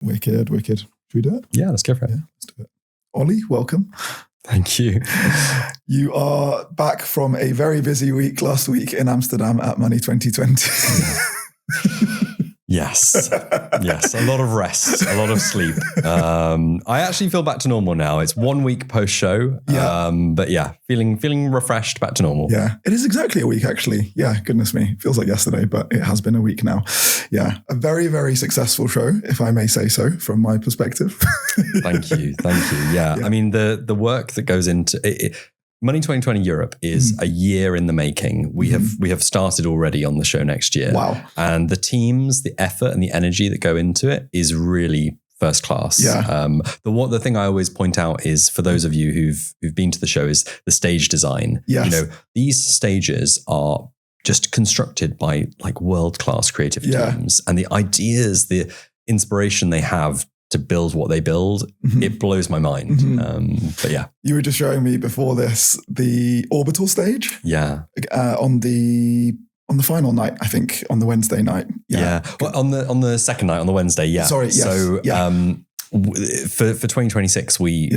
Wicked. Should we do it? Yeah, let's go for it. Yeah, let's do it. Olly, welcome. Thank you. You are back from a very busy week last week in Amsterdam at Money20. Yes. A lot of rest, a lot of sleep. I actually feel back to normal now. It's 1 week post show. But yeah, feeling refreshed, back to normal. Yeah, it is exactly a week actually. Yeah, goodness me. Feels like yesterday, but it has been a week now. Yeah, a very, very successful show, if I may say so, from my perspective. Thank you. Yeah. I mean, the work that goes into it, Money20 Europe is a year in the making. We have started already on the show next year. Wow. And the teams, the effort and the energy that go into it is really first class. Yeah. The thing I always point out is, for those of you who've been to the show, is the stage design. Yes. These stages are just constructed by like world-class creative teams, and the ideas, the inspiration they have to build what they build, it blows my mind. But yeah. You were just showing me before this, the orbital stage. Yeah. On the final night, I think, on the Wednesday night. Yeah. Well, on the second night, on the Wednesday. Yeah. Sorry. Yes. So for 2026, we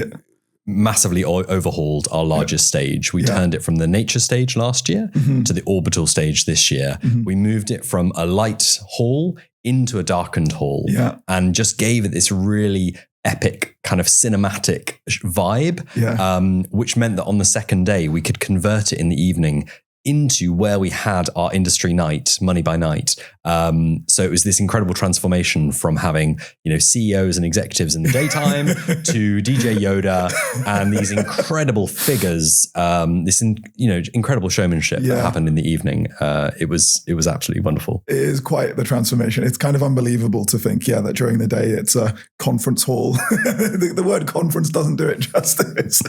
massively overhauled our largest stage. We turned it from the nature stage last year to the orbital stage this year. We moved it from a light hall into a darkened hall and just gave it this really epic kind of cinematic vibe, which meant that on the second day we could convert it in the evening into where we had our industry night, Money by Night. So it was this incredible transformation from having, CEOs and executives in the daytime to DJ Yoda and these incredible figures, incredible showmanship that happened in the evening. It was absolutely wonderful. It is quite the transformation. It's kind of unbelievable to think, that during the day it's a conference hall. the word conference doesn't do it justice.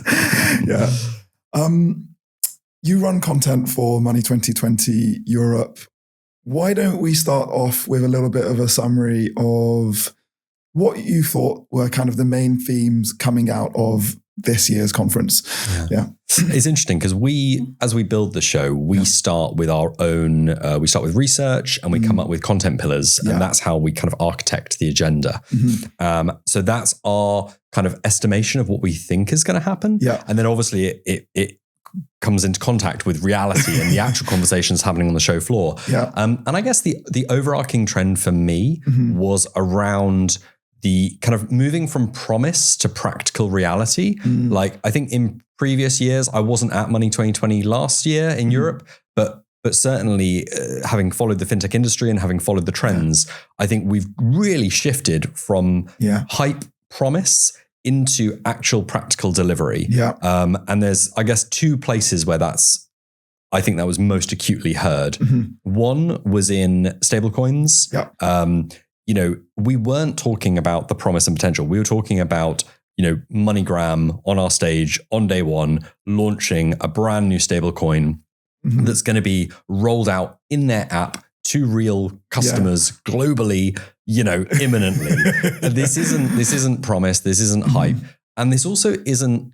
Yeah. You run content for Money20 Europe. Why don't we start off with a little bit of a summary of what you thought were kind of the main themes coming out of this year's conference? Yeah. It's interesting because as we build the show, we start with our own, we start with research and we come up with content pillars, and that's how we kind of architect the agenda. So that's our kind of estimation of what we think is going to happen. Yeah. And then obviously it comes into contact with reality and the actual conversations happening on the show floor. Yeah. And I guess the overarching trend for me was around the kind of moving from promise to practical reality. Like, I think in previous years, I wasn't at Money20 last year in Europe, but certainly having followed the fintech industry and having followed the trends, I think we've really shifted from hype promise into actual practical delivery. Yeah. And there's, I guess, two places where I think that was most acutely heard. One was in stablecoins. Yeah. We weren't talking about the promise and potential. We were talking about, MoneyGram on our stage on day one, launching a brand new stablecoin that's going to be rolled out in their app to real customers globally, imminently. This isn't promise. This isn't hype. And this also isn't,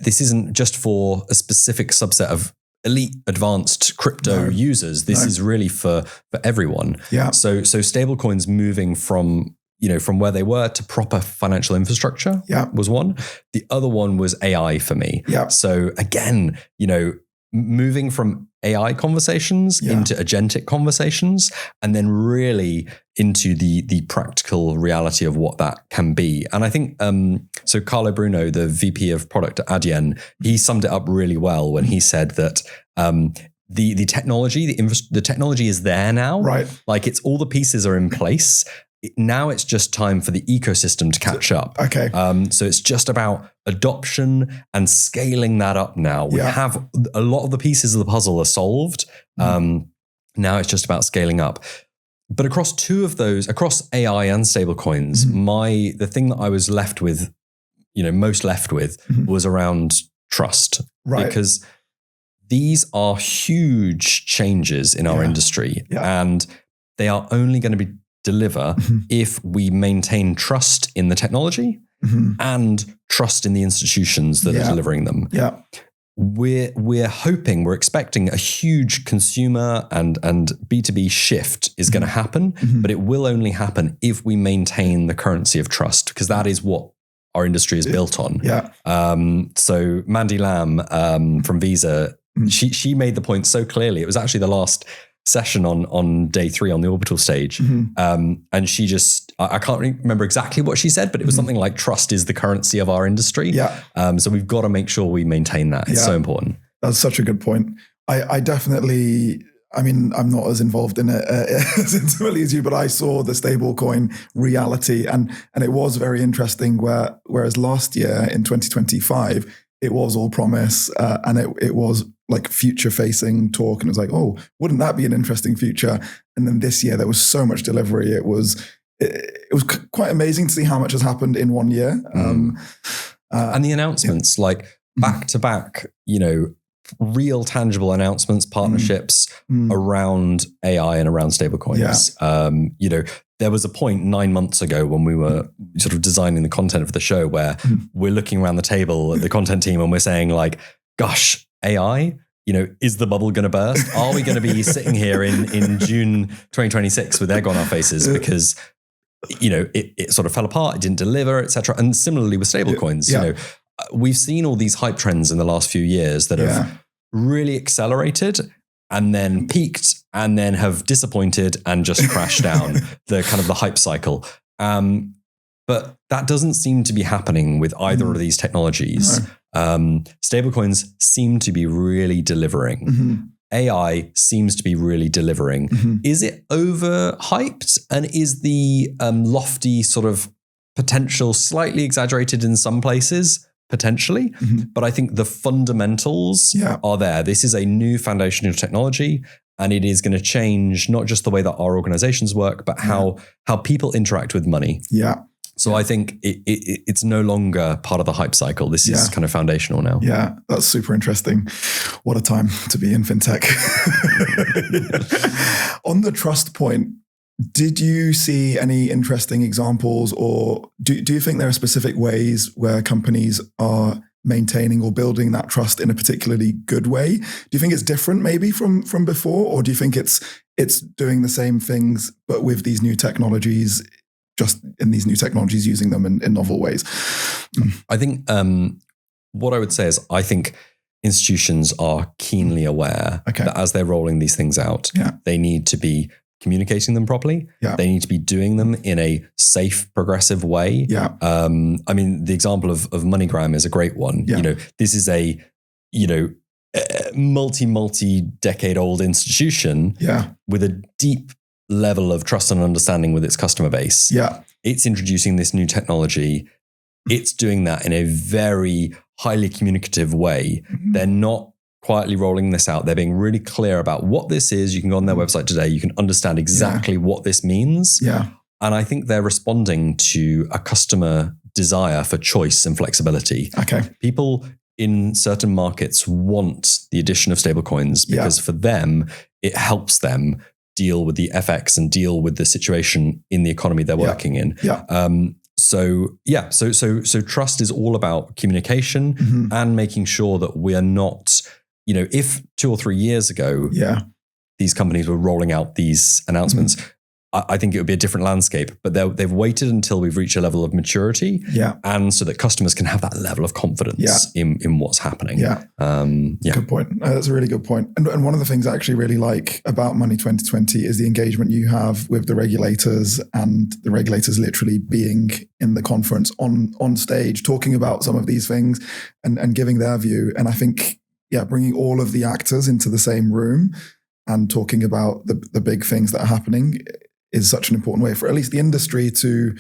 this isn't just for a specific subset of elite advanced crypto users. This is really for everyone. Yeah. So stablecoins moving from where they were to proper financial infrastructure was one. The other one was AI for me. Yeah. So again, moving from AI conversations into agentic conversations, and then really into the practical reality of what that can be. And I think, so Carlo Bruno, the VP of product at Adyen, he summed it up really well when he said that the technology, the technology is there now. Right. Like, it's all the pieces are in place. Now it's just time for the ecosystem to catch up. Okay. So it's just about adoption and scaling that up now. We have a lot of the pieces of the puzzle are solved. Now it's just about scaling up. But across two of those, across AI and stablecoins, the thing that I was left with, most left with was around trust. Right. Because these are huge changes in our industry, and they are only going to deliver if we maintain trust in the technology and trust in the institutions that are delivering them. Yeah. we're hoping, we're expecting a huge consumer and B2B shift is going to happen, but it will only happen if we maintain the currency of trust, because that is what our industry is built on. Yeah. So Mandy Lamb from Visa, she made the point so clearly. It was actually the last session on day 3 on the orbital stage. And she just, I can't remember exactly what she said, but it was something like trust is the currency of our industry. Yeah. So we've got to make sure we maintain that. It's so important. That's such a good point. I definitely, I mean, I'm not as involved in it as intimately as you, but I saw the stablecoin reality, and it was very interesting whereas last year in 2025, it was all promise, and it was like future facing talk. And it was like, oh, wouldn't that be an interesting future? And then this year there was so much delivery. It was quite amazing to see how much has happened in 1 year. And the announcements, like back to back, real tangible announcements, partnerships around AI and around stablecoins. There was a point 9 months ago when we were sort of designing the content of the show where we're looking around the table at the content team and we're saying like, gosh, AI, is the bubble going to burst? Are we going to be sitting here in June 2026 with egg on our faces because, it sort of fell apart, it didn't deliver, etc. And similarly with stablecoins, we've seen all these hype trends in the last few years that have really accelerated and then peaked and then have disappointed and just crashed down the kind of the hype cycle. But that doesn't seem to be happening with either of these technologies. Stablecoins seem to be really delivering. AI seems to be really delivering. Is it overhyped? And is the lofty sort of potential slightly exaggerated in some places? Potentially. But I think the fundamentals are there. This is a new foundational technology, and it is going to change not just the way that our organizations work, but how people interact with money. So I think it's no longer part of the hype cycle. This is kind of foundational now. Yeah, that's super interesting. What a time to be in fintech. On the trust point, did you see any interesting examples, or do you think there are specific ways where companies are maintaining or building that trust in a particularly good way? Do you think it's different maybe from before, or do you think it's doing the same things but with these new technologies, just in these new technologies using them in novel ways? I think what I would say is I think institutions are keenly aware that as they're rolling these things out, they need to be communicating them properly. They need to be doing them in a safe, progressive way. I mean, the example of MoneyGram is a great one. This is a multi-decade old institution with a deep level of trust and understanding with its customer base. It's introducing this new technology. It's doing that in a very highly communicative way. They're not quietly rolling this out. They're being really clear about what this is. You can go on their website today. You can understand exactly what this means. And I think they're responding to a customer desire for choice and flexibility. People in certain markets want the addition of stablecoins because for them, it helps them deal with the FX and deal with the situation in the economy they're working in. So trust is all about communication and making sure that we are not, if 2 or 3 years ago, these companies were rolling out these announcements, I think it would be a different landscape, but they've waited until we've reached a level of maturity and so that customers can have that level of confidence in what's happening. Good point. That's a really good point. And one of the things I actually really like about Money 2020 is the engagement you have with the regulators, and the regulators literally being in the conference on stage, talking about some of these things and giving their view. And I think, bringing all of the actors into the same room and talking about the big things that are happening is such an important way for at least the industry to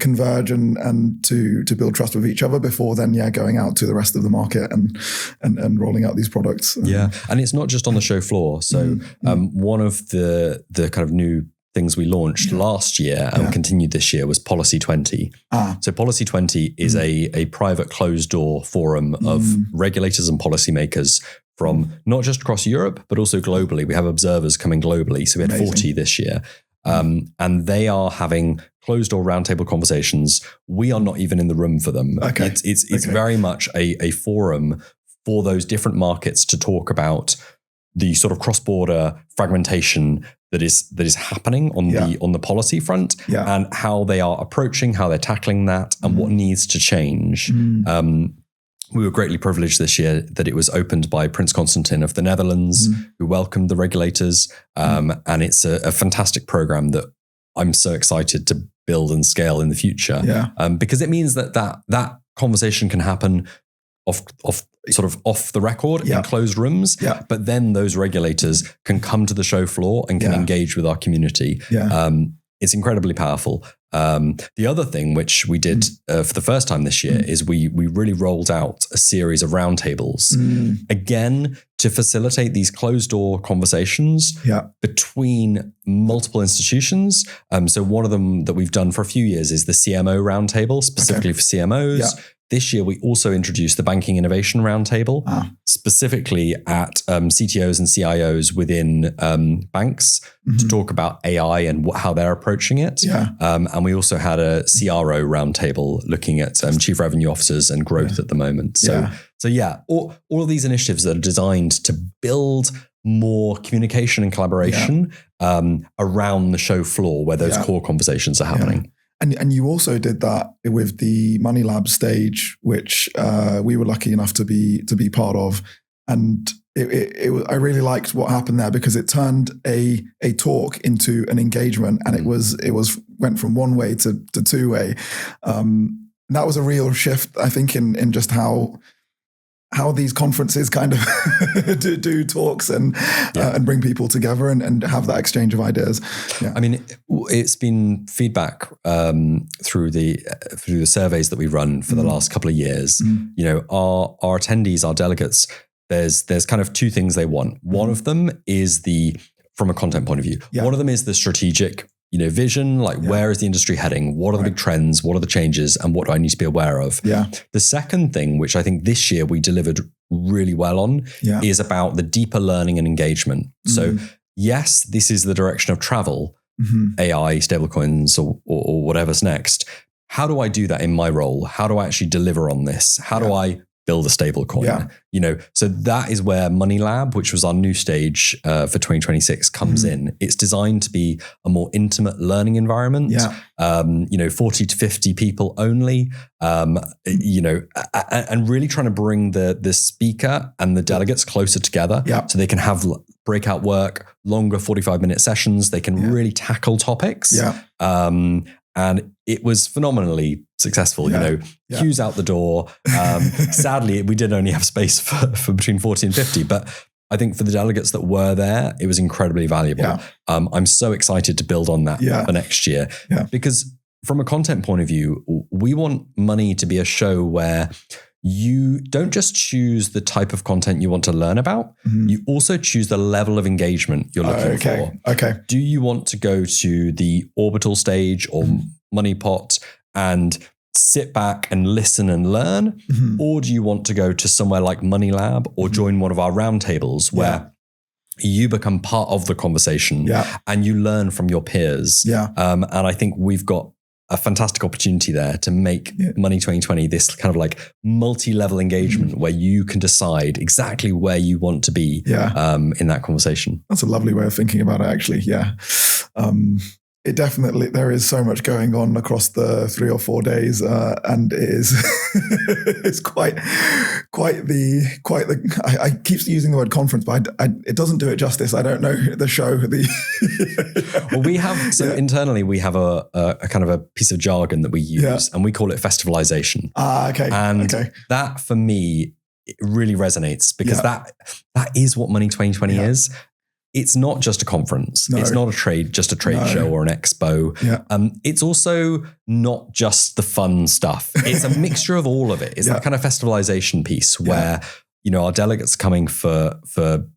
converge and to build trust with each other before then, going out to the rest of the market and rolling out these products. And it's not just on the show floor. So one of the kind of new things we launched last year and continued this year was Policy20. So Policy20 is a private closed door forum of regulators and policymakers from not just across Europe, but also globally. We have observers coming globally. So we had 40 this year. And they are having closed door roundtable conversations. We are not even in the room for them. It's very much a forum for those different markets to talk about the sort of cross-border fragmentation that is happening on the policy front, and how they are approaching, how they're tackling that, and what needs to change. We were greatly privileged this year that it was opened by Prince Constantine of the Netherlands, who welcomed the regulators. And it's a fantastic program that I'm so excited to build and scale in the future. Because it means that conversation can happen off the record in closed rooms, but then those regulators can come to the show floor and can engage with our community. It's incredibly powerful. The other thing which we did for the first time this year is we really rolled out a series of roundtables, again, to facilitate these closed door conversations between multiple institutions. So one of them that we've done for a few years is the CMO roundtable, specifically for CMOs. This year, we also introduced the Banking Innovation Roundtable, specifically at CTOs and CIOs within banks to talk about AI and how they're approaching it. And we also had a CRO roundtable looking at chief revenue officers and growth at the moment. So all of these initiatives that are designed to build more communication and collaboration around the show floor where those core conversations are happening. And you also did that with the Money Lab stage, which we were lucky enough to be part of. And I really liked what happened there, because it turned a talk into an engagement, and it went from one way to two way. And that was a real shift, I think, in just how these conferences kind of do talks and bring people together and have that exchange of ideas. I mean, it's been feedback through the surveys that we've run for the last couple of years. You know, our attendees, our delegates, there's kind of two things they want. One of them is from a content point of view. One of them is the strategic vision, like where is the industry heading? What are the big trends? What are the changes? And what do I need to be aware of? The second thing, which I think this year we delivered really well on, is about the deeper learning and engagement. So yes, this is the direction of travel, AI, stablecoins, or whatever's next. How do I do that in my role? How do I actually deliver on this? How do I build a stable coin? So that is where Money Lab, which was our new stage for 2026, comes in. It's designed to be a more intimate learning environment, 40 to 50 people only, and really trying to bring the speaker and the delegates closer together so they can have breakout work, longer 45-minute sessions. They can really tackle topics. And it was phenomenally successful, queues out the door. Sadly, we did only have space for between 40 and 50, but I think for the delegates that were there, it was incredibly valuable. I'm so excited to build on that for next year, because from a content point of view, we want Money to be a show where you don't just choose the type of content you want to learn about, you also choose the level of engagement you're looking for. Do you want to go to the Orbital stage or Money Pot and sit back and listen and learn? Or do you want to go to somewhere like Money Lab or join one of our roundtables where you become part of the conversation and you learn from your peers? And I think we've got a fantastic opportunity there to make Money 2020 this kind of like multi-level engagement where you can decide exactly where you want to be in that conversation. That's a lovely way of thinking about it, actually. It definitely, there is so much going on across the 3 or 4 days, and it is it's quite the. I keep using the word conference, but it doesn't do it justice. I don't know the show. Well, we have internally we have a kind of a piece of jargon that we use, and we call it festivalization. And that for me it really resonates, because that is what Money 2020 is. It's not just a conference. No. It's not just a trade show or an expo. It's also not just the fun stuff. It's a mixture of all of it. It's that kind of festivalization piece where, our delegates are coming for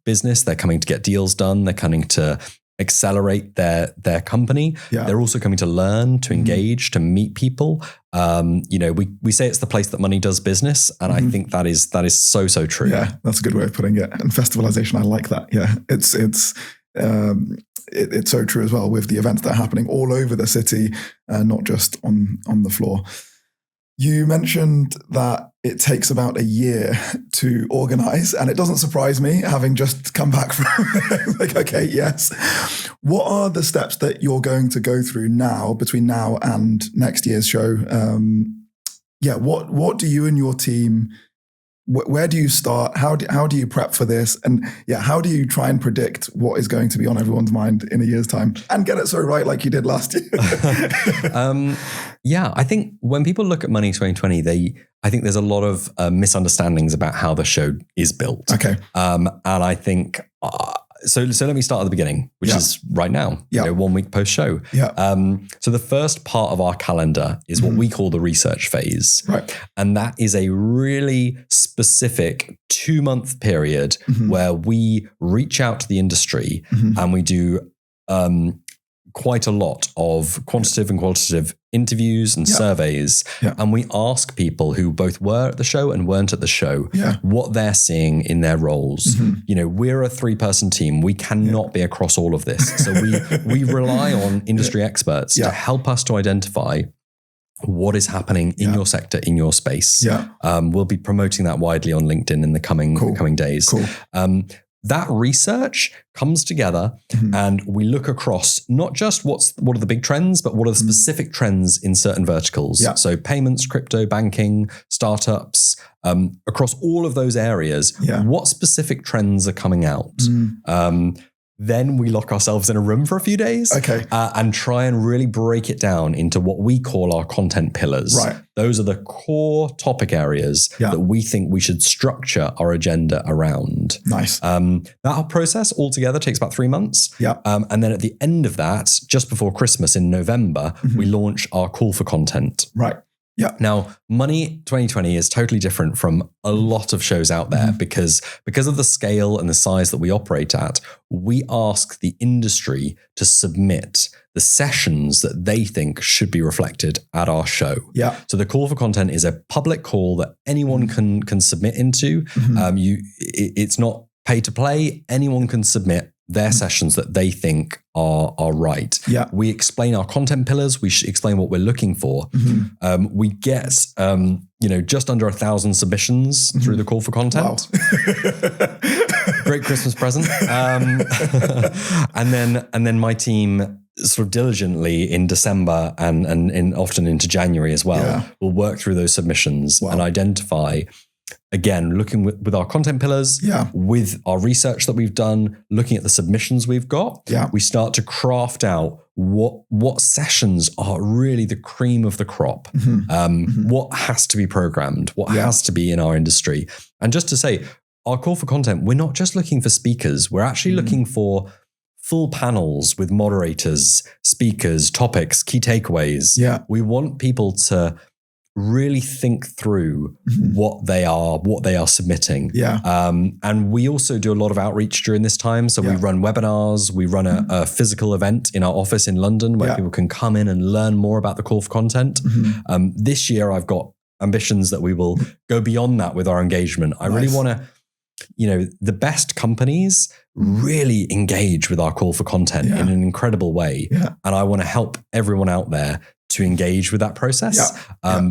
business. They're coming to get deals done. They're coming to accelerate their company. They're also coming to learn, to engage, to meet people. We say it's the place that money does business, and I think that is so true. That's a good way of putting it. And festivalization, I like that. It's so true as well, with the events that are happening all over the city, not just on the floor. You mentioned that it takes about a year to organize, and it doesn't surprise me, having just come back from like, okay, yes. What are the steps that you're going to go through now, between now and next year's show? What do you and your team, where do you start? How do you prep for this? And how do you try and predict what is going to be on everyone's mind in a year's time and get it so right like you did last year? I think when people look at Money 2020, I think there's a lot of misunderstandings about how the show is built. Okay. And I think, so let me start at the beginning, which is right now, 1 week post show. So the first part of our calendar is what we call the research phase. Right. And that is a really specific 2-month period where we reach out to the industry and we do quite a lot of quantitative and qualitative interviews and surveys. And we ask people who both were at the show and weren't at the show what they're seeing in their roles. We're a 3-person team. We cannot be across all of this. So we rely on industry experts to help us to identify what is happening in your sector, in your space. We'll be promoting that widely on LinkedIn in the coming days. That research comes together and we look across not just what are the big trends, but what are the specific trends in certain verticals. So payments, crypto, banking, startups, across all of those areas, what specific trends are coming out? Then we lock ourselves in a room for a few days and try and really break it down into what we call our content pillars. Right. Those are the core topic areas that we think we should structure our agenda around. Nice. That process altogether takes about 3 months. And then at the end of that, just before Christmas in November, we launch our call for content. Right. Now, Money 2020 is totally different from a lot of shows out there because of the scale and the size that we operate at. We ask the industry to submit the sessions that they think should be reflected at our show. So the call for content is a public call that anyone can submit into. It's not pay to play. Anyone can submit their sessions that they think are right. We explain our content pillars. We explain what we're looking for. We get just under 1,000 submissions through the call for content. Wow. Great Christmas present. And then my team sort of diligently in December and often into January as well will work through those submissions and identify. Again, looking with our content pillars, with our research that we've done, looking at the submissions we've got, we start to craft out what sessions are really the cream of the crop, what has to be programmed, what has to be in our industry. And just to say, our call for content, we're not just looking for speakers, we're actually looking for full panels with moderators, speakers, topics, key takeaways. We want people to really think through what they are submitting. And we also do a lot of outreach during this time. So we run webinars, we run a physical event in our office in London where people can come in and learn more about the call for content. This year I've got ambitions that we will go beyond that with our engagement. I really want to, the best companies really engage with our call for content in an incredible way. And I want to help everyone out there to engage with that process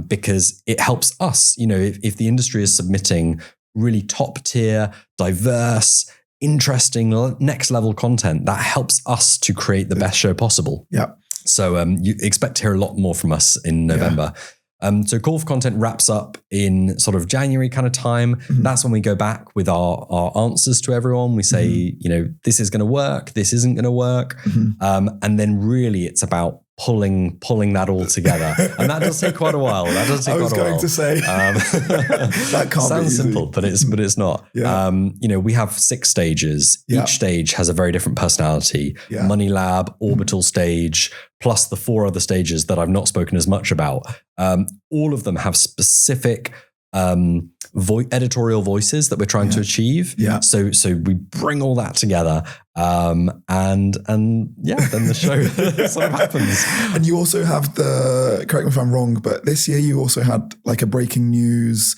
because it helps us, if the industry is submitting really top tier, diverse, interesting, next level content, that helps us to create the best show possible. So you expect to hear a lot more from us in November. So call for content wraps up in sort of January kind of time. That's when we go back with our answers to everyone. We say, this is going to work, this isn't going to work. And then really it's about pulling that all together. And that does take quite a while. I was going to say, that can't sounds be easy. simple, but it's not. We have 6 stages. Each stage has a very different personality. Money Lab, Orbital stage, plus the 4 other stages that I've not spoken as much about. All of them have specific editorial voices that we're trying to achieve. So we bring all that together, and then the show sort of happens. And you also have correct me if I'm wrong, but this year you also had like a breaking news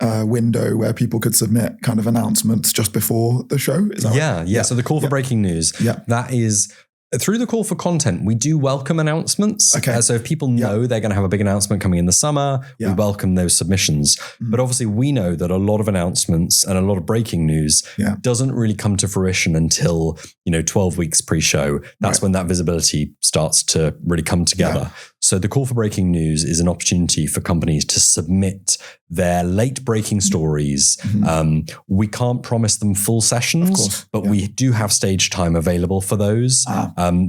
window where people could submit kind of announcements just before the show. Is that right? So the call for breaking news, that is through the call for content, we do welcome announcements. Okay. So if people know they're going to have a big announcement coming in the summer, we welcome those submissions. But obviously we know that a lot of announcements and a lot of breaking news doesn't really come to fruition until, 12 weeks pre-show. That's when that visibility starts to really come together. So the call for breaking news is an opportunity for companies to submit their late breaking stories. We can't promise them full sessions, but we do have stage time available for those.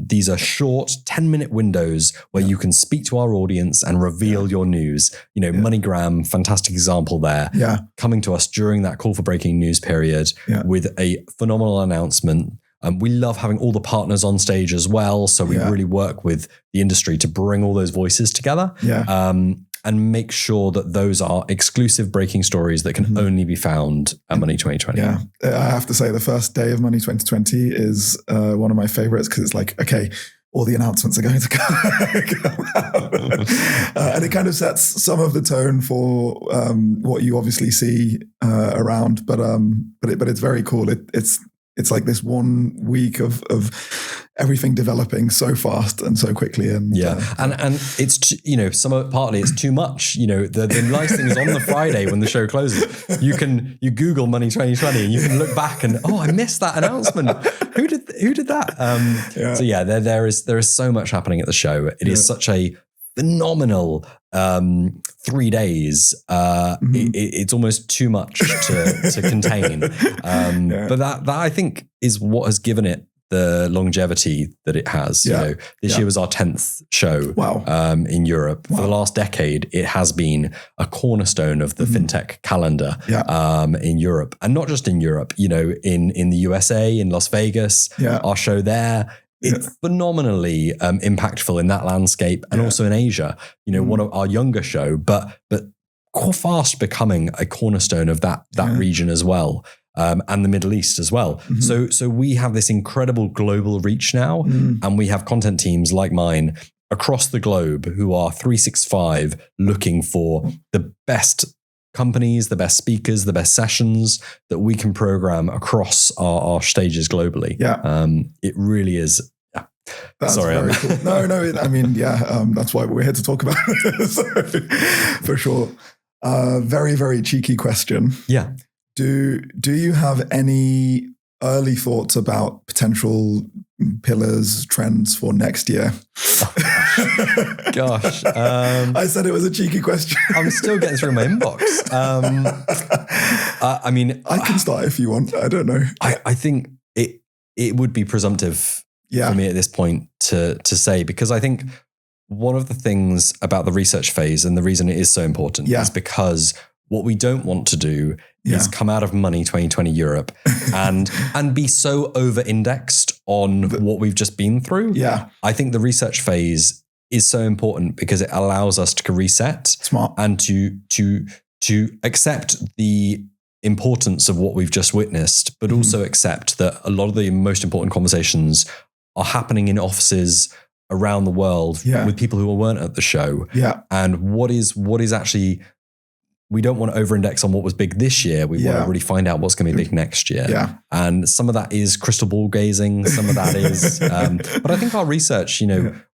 These are short 10-minute windows where you can speak to our audience and reveal your news. MoneyGram, fantastic example there, coming to us during that call for breaking news period with a phenomenal announcement. We love having all the partners on stage as well. So we really work with the industry to bring all those voices together and make sure that those are exclusive breaking stories that can only be found at Money2020. Yeah, I have to say the first day of Money2020 is one of my favorites because it's like, okay, all the announcements are going to come out. And it kind of sets some of the tone for what you obviously see around. But it's very cool. It's like this 1 week of everything developing so fast and so quickly. And and it's partly it's too much. The nice thing is on the Friday when the show closes, you Google Money2020 and you can look back and I missed that announcement. Who did that? So there is so much happening at the show. It is such a phenomenal 3 days. It's almost too much to contain. But that I think is what has given it the longevity that it has. This year was our 10th show in Europe. For the last decade, it has been a cornerstone of the fintech calendar in Europe. And not just in Europe, in the USA, in Las Vegas, our show there. It's phenomenally impactful in that landscape and also in Asia, one of our younger show, but fast becoming a cornerstone of that region as well. And the Middle East as well. So we have this incredible global reach now, and we have content teams like mine across the globe who are 365 looking for the best companies, the best speakers, the best sessions that we can program across our stages globally. It really is. That's very cool. No, I mean, that's why we're here to talk about it. So, for sure. Very, very cheeky question. Do you have any early thoughts about potential pillars, trends for next year? Gosh. I said it was a cheeky question. I'm still getting through my inbox. I mean, I can start if you want. I don't know. I think it would be presumptive for me at this point to say, because I think one of the things about the research phase and the reason it is so important is because what we don't want to do is come out of Money2020 Europe and be so over-indexed on what we've just been through. I think the research phase is so important because it allows us to reset and to accept the importance of what we've just witnessed, but also accept that a lot of the most important conversations are happening in offices around the world with people who weren't at the show. And what is actually, we don't want to over-index on what was big this year. We want to really find out what's going to be big next year. And some of that is crystal ball gazing. Some of that is, but I think our research,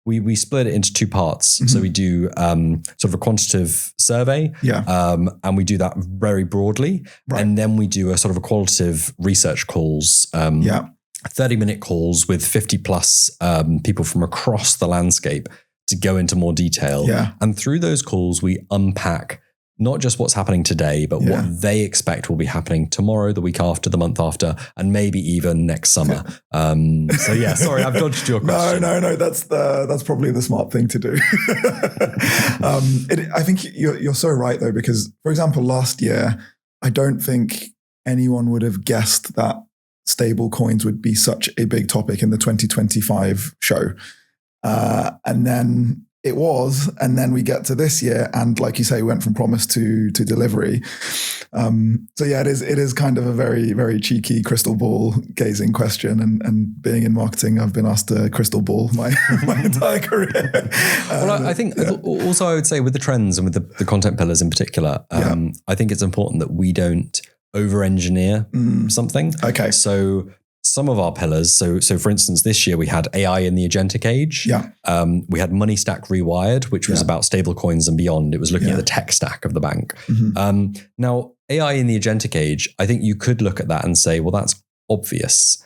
we split it into two parts. So we do sort of a quantitative survey, and we do that very broadly. And then we do a sort of a qualitative research calls, 30-minute calls with 50 plus people from across the landscape to go into more detail. And through those calls, we unpack not just what's happening today, but what they expect will be happening tomorrow, the week after, the month after, and maybe even next summer. Sorry, I've dodged your question. No, that's probably the smart thing to do. I think you're so right though, because for example, last year, I don't think anyone would have guessed that stable coins would be such a big topic in the 2025 show. And then it was, and then we get to this year, and like you say, we went from promise to delivery. It is kind of a very, very cheeky crystal ball gazing question. And being in marketing, I've been asked to crystal ball my entire career. I think also I would say with the trends and with the content pillars in particular, I think it's important that we don't over-engineer something. Okay. So some of our pillars. So for instance, this year we had AI in the agentic age. Yeah. We had Money Stack Rewired, which was about stablecoins and beyond. It was looking at the tech stack of the bank. Now, AI in the agentic age, I think you could look at that and say, well, that's obvious.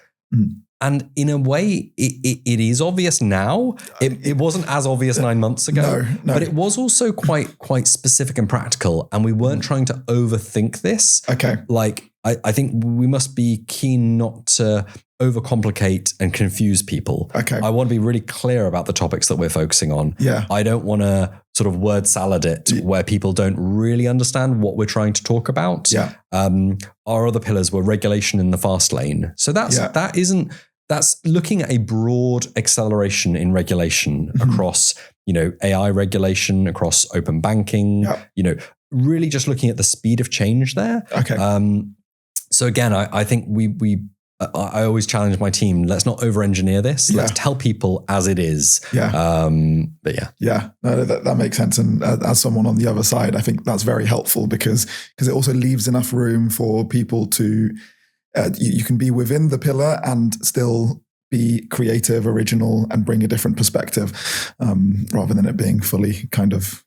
And in a way, it is obvious now. It wasn't as obvious 9 months ago, no. but it was also quite specific and practical. And we weren't trying to overthink this. Okay. Like, I think we must be keen not to overcomplicate and confuse people. Okay. I want to be really clear about the topics that we're focusing on. Yeah. I don't want to sort of word salad it where people don't really understand what we're trying to talk about. Yeah. Our other pillars were regulation in the fast lane. So that's looking at a broad acceleration in regulation across, AI regulation, across open banking, really just looking at the speed of change there. Okay. So again, I think I always challenge my team, let's not over-engineer this. Yeah. Let's tell people as it is. Yeah. But yeah. Yeah, no, that makes sense. And as someone on the other side, I think that's very helpful because it also leaves enough room for people to, you can be within the pillar and still be creative, original, and bring a different perspective rather than it being fully kind of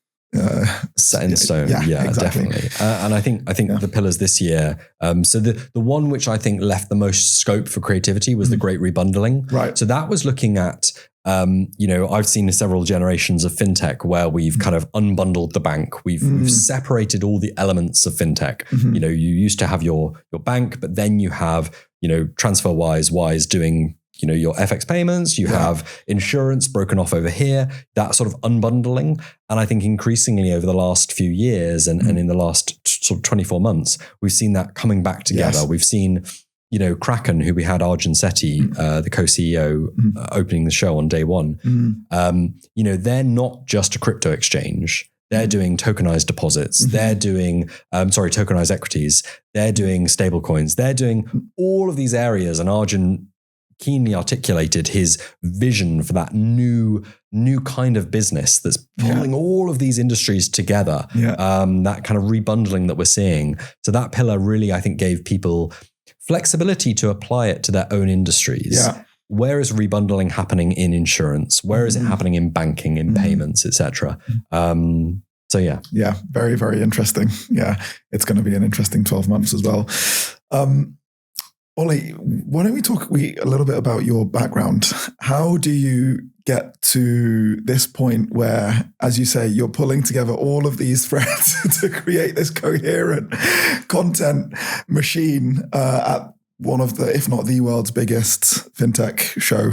set in stone. Yeah, exactly. Definitely. And I think the pillars this year, so the one which I think left the most scope for creativity was the great rebundling. Right. So that was looking at, I've seen several generations of fintech where we've kind of unbundled the bank. We've separated all the elements of fintech. You used to have your bank, but then you have, TransferWise doing your FX payments, you have insurance broken off over here, that sort of unbundling. And I think increasingly over the last few years and in the last sort of 24 months, we've seen that coming back together. Yes. We've seen, Kraken, who we had Arjun Sethi, the co-CEO, opening the show on day one. They're not just a crypto exchange. They're doing tokenized deposits. They're doing, tokenized equities. They're doing stablecoins. They're doing all of these areas. And Arjun keenly articulated his vision for that new kind of business that's pulling all of these industries together. That kind of rebundling that we're seeing. So that pillar really, I think, gave people flexibility to apply it to their own industries. Where is rebundling happening in insurance? Where is it happening in banking, in payments, etc.? So yeah, very, very interesting. Yeah, it's going to be an interesting 12 months as well. Olly, why don't we talk a little bit about your background? How do you get to this point where, as you say, you're pulling together all of these threads to create this coherent content machine at one of the, if not the world's biggest fintech show?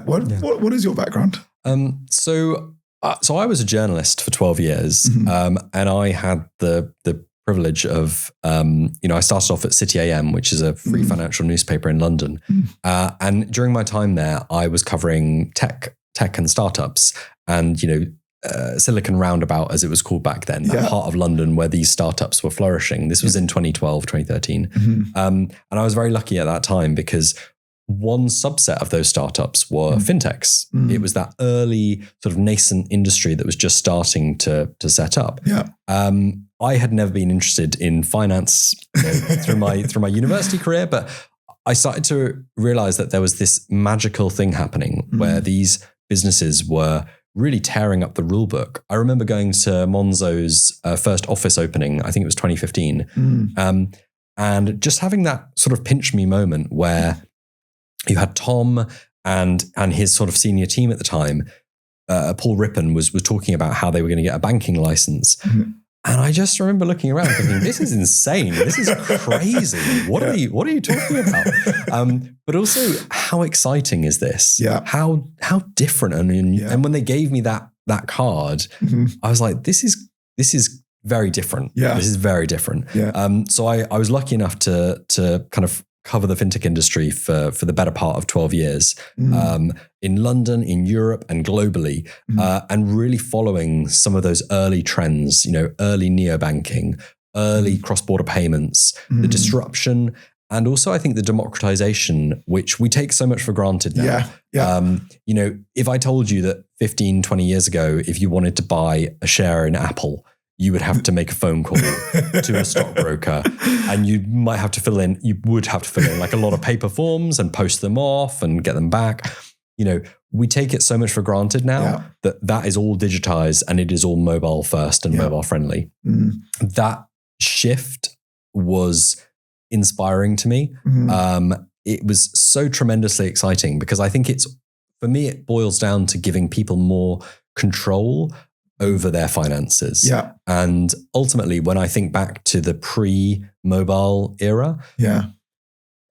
What is your background? So I was a journalist for 12 years, and I had the privilege of, I started off at City AM, which is a free financial newspaper in London. And during my time there, I was covering tech and startups and, Silicon Roundabout, as it was called back then, that part of London where these startups were flourishing. This was in 2012, 2013. And I was very lucky at that time because one subset of those startups were fintechs. It was that early sort of nascent industry that was just starting to set up. I had never been interested in finance through my university career, but I started to realize that there was this magical thing happening where these businesses were really tearing up the rule book. I remember going to Monzo's first office opening, I think it was 2015, and just having that sort of pinch me moment where you had Tom and his sort of senior team at the time. Paul Rippon was talking about how they were going to get a banking license. And I just remember looking around thinking, this is insane. This is crazy. What are you talking about? But also, how exciting is this? How different. And when they gave me that card, I was like, this is very different. This is very different. So I was lucky enough to kind of cover the fintech industry for the better part of 12 years in London, in Europe, and globally, and really following some of those early trends, early neobanking, early cross-border payments, the disruption, and also I think the democratization, which we take so much for granted now. If I told you that 15, 20 years ago, if you wanted to buy a share in Apple, you would have to make a phone call to a stockbroker, and you would have to fill in like a lot of paper forms and post them off and get them back. We take it so much for granted now that is all digitized and it is all mobile first and mobile friendly. That shift was inspiring to me. It was so tremendously exciting because I think for me, it boils down to giving people more control over their finances. Yeah. And ultimately, when I think back to the pre-mobile era, and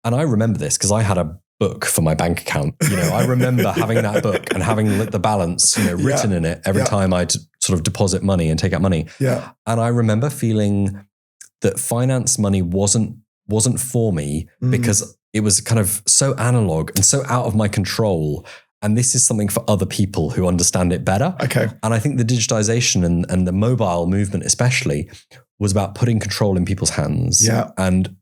I remember this because I had a book for my bank account. I remember having that book and having the balance, written in it every time I'd sort of deposit money and take out money. Yeah. And I remember feeling that finance money wasn't for me because it was kind of so analog and so out of my control. And this is something for other people who understand it better. Okay. And I think the digitization and the mobile movement especially was about putting control in people's hands. Yeah. And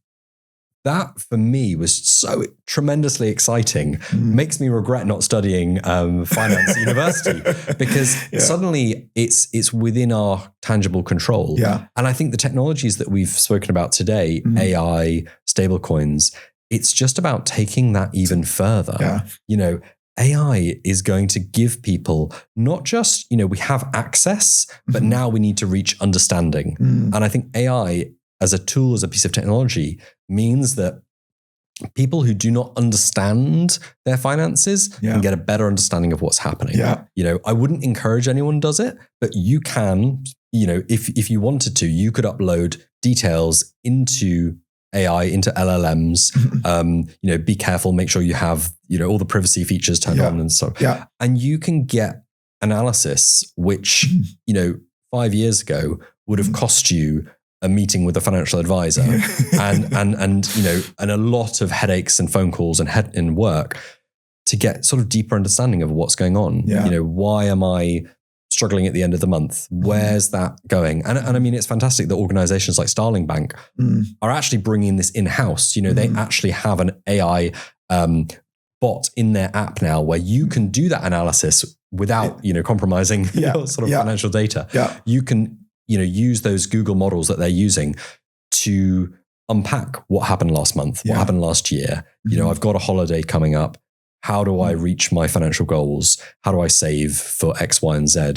that for me was so tremendously exciting. Makes me regret not studying finance at university because suddenly it's within our tangible control. Yeah. And I think the technologies that we've spoken about today, AI, stablecoins, it's just about taking that even further. Yeah. AI is going to give people not just, we have access, but now we need to reach understanding. And I think AI as a tool, as a piece of technology, means that people who do not understand their finances can get a better understanding of what's happening. I wouldn't encourage anyone does it, but you can, if you wanted to, you could upload details into AI, into LLMs, be careful, make sure you have, all the privacy features turned on and so. And you can get analysis, which, 5 years ago would have cost you a meeting with a financial advisor and a lot of headaches and phone calls and work to get sort of deeper understanding of what's going on. Why am I struggling at the end of the month? Where's that going? And I mean, it's fantastic that organizations like Starling Bank are actually bringing this in-house. They actually have an AI bot in their app now where you can do that analysis without, compromising your sort of financial data. You can, use those Google models that they're using to unpack what happened last month, what happened last year. I've got a holiday coming up. How do I reach my financial goals? How do I save for X, Y, and Z?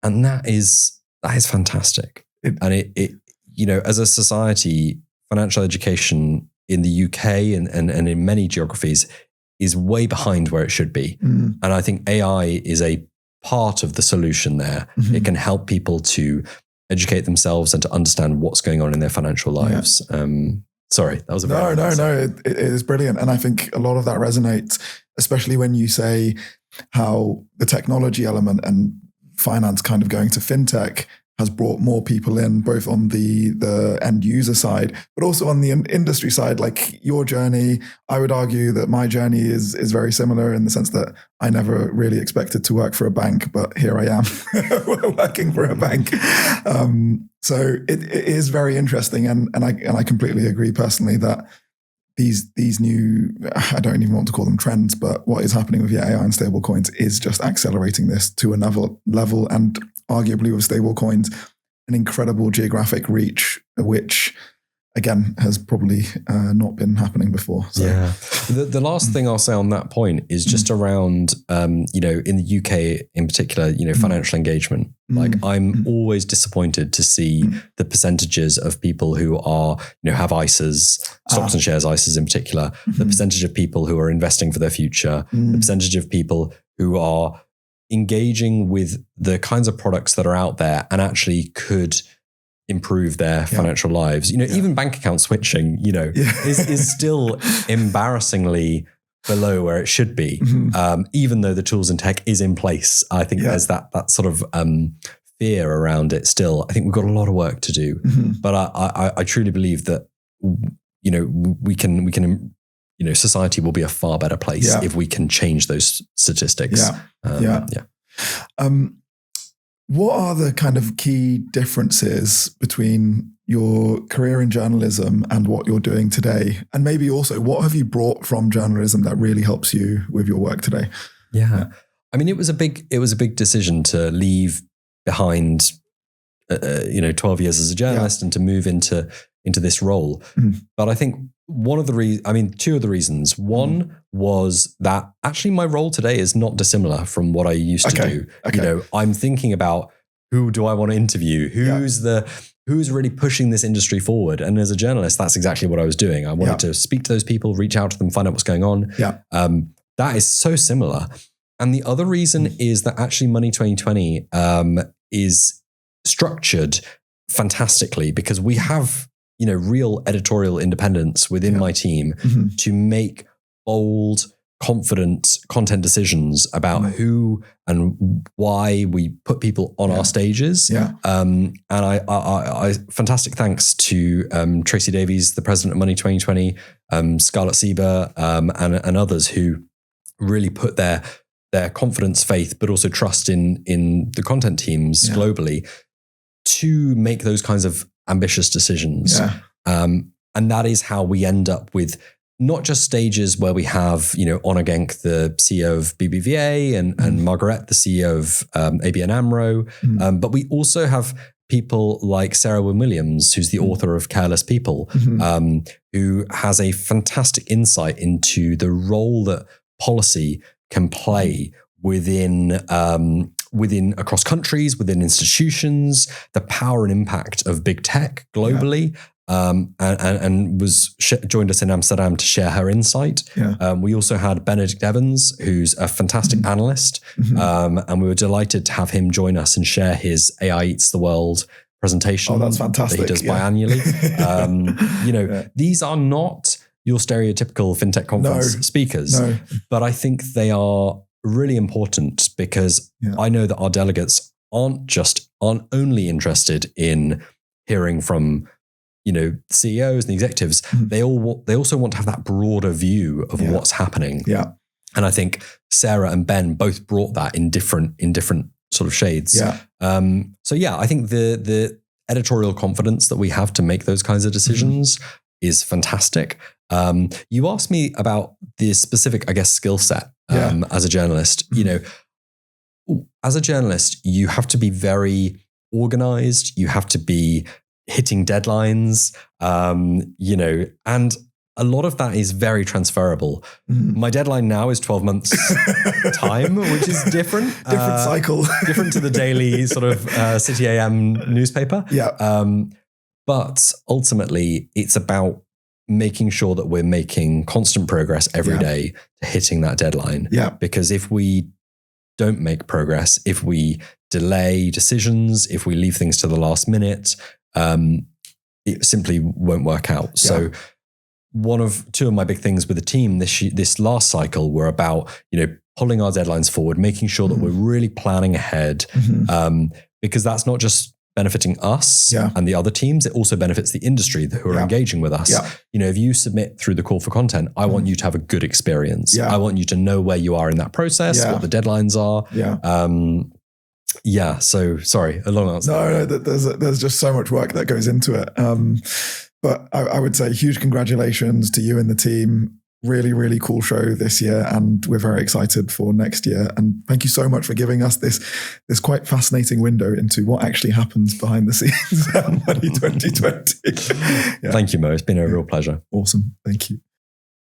And that is fantastic. It as a society, financial education in the UK and in many geographies is way behind where it should be. And I think AI is a part of the solution there. It can help people to educate themselves and to understand what's going on in their financial lives. Sorry, that was a very No. It is brilliant. And I think a lot of that resonates, especially when you say how the technology element and finance kind of going to fintech has brought more people in, both on the end user side, but also on the industry side. Like your journey, I would argue that my journey is very similar in the sense that I never really expected to work for a bank, but here I am working for a bank. So it is very interesting, and I completely agree personally that these new, I don't even want to call them trends, but what is happening with AI and stablecoins is just accelerating this to another level, and arguably with stablecoins, an incredible geographic reach, which again has probably not been happening before. So. Yeah. The last thing I'll say on that point is just around, in the UK in particular, financial engagement. Like I'm always disappointed to see the percentages of people who are, have ISAs, stocks and shares ISAs in particular, the percentage of people who are investing for their future, the percentage of people who are engaging with the kinds of products that are out there and actually could improve their financial lives. Even bank account switching, is still embarrassingly below where it should be. Even though the tools and tech is in place, I think there's that sort of fear around it still. I think we've got a lot of work to do, but I truly believe that, we can, society will be a far better place if we can change those statistics. What are the kind of key differences between your career in journalism and what you're doing today? And maybe also, what have you brought from journalism that really helps you with your work today? I mean, it was a big decision to leave behind 12 years as a journalist and to move into this role. But I think two of the reasons. One was that actually my role today is not dissimilar from what I used to do. Okay. I'm thinking about who do I want to interview? Who's really pushing this industry forward? And as a journalist, that's exactly what I was doing. I wanted to speak to those people, reach out to them, find out what's going on. That is so similar. And the other reason is that actually Money20 is structured fantastically because we have, real editorial independence within my team to make bold, confident content decisions about who and why we put people on our stages. And I fantastic thanks to Tracy Davies, the president of Money20, Scarlett Sieber, and others who really put their confidence, faith, but also trust in the content teams globally to make those kinds of ambitious decisions. And that is how we end up with not just stages where we have, Onur Genk, the CEO of BBVA, and Margaret, the CEO of ABN AMRO, but we also have people like Sarah Wynne-Williams, who's the author of Careless People, who has a fantastic insight into the role that policy can play within across countries, within institutions, the power and impact of big tech globally, and joined us in Amsterdam to share her insight. We also had Benedict Evans, who's a fantastic analyst, and we were delighted to have him join us and share his AI Eats the World presentation. Oh, that's fantastic. That he does biannually. These are not your stereotypical fintech conference speakers, but I think they are really important because I know that our delegates aren't only interested in hearing from CEOs and the executives. They also want to have that broader view of what's happening. And I think Sarah and Ben both brought that in different sort of shades. I think the editorial confidence that we have to make those kinds of decisions is fantastic. You asked me about the specific, I guess, skill set as a journalist. As a journalist, you have to be very organized. You have to be hitting deadlines, and a lot of that is very transferable. My deadline now is 12 months time, which is different. Different cycle. Different to the daily sort of City AM newspaper. But ultimately, it's about making sure that we're making constant progress every day to hitting that deadline. Because if we don't make progress, if we delay decisions, if we leave things to the last minute, it simply won't work out. So two of my big things with the team this last cycle were about, pulling our deadlines forward, making sure that we're really planning ahead, because that's not just benefiting us and the other teams, it also benefits the industry who are engaging with us. If you submit through the call for content, I want you to have a good experience. I want you to know where you are in that process, what the deadlines are. So sorry, a long answer. No, there's just so much work that goes into it. But I would say huge congratulations to you and the team. Really, really cool show this year, and we're very excited for next year. And thank you so much for giving us this quite fascinating window into what actually happens behind the scenes at Money 2020. Thank you, Mo. It's been a real pleasure. Awesome. Thank you.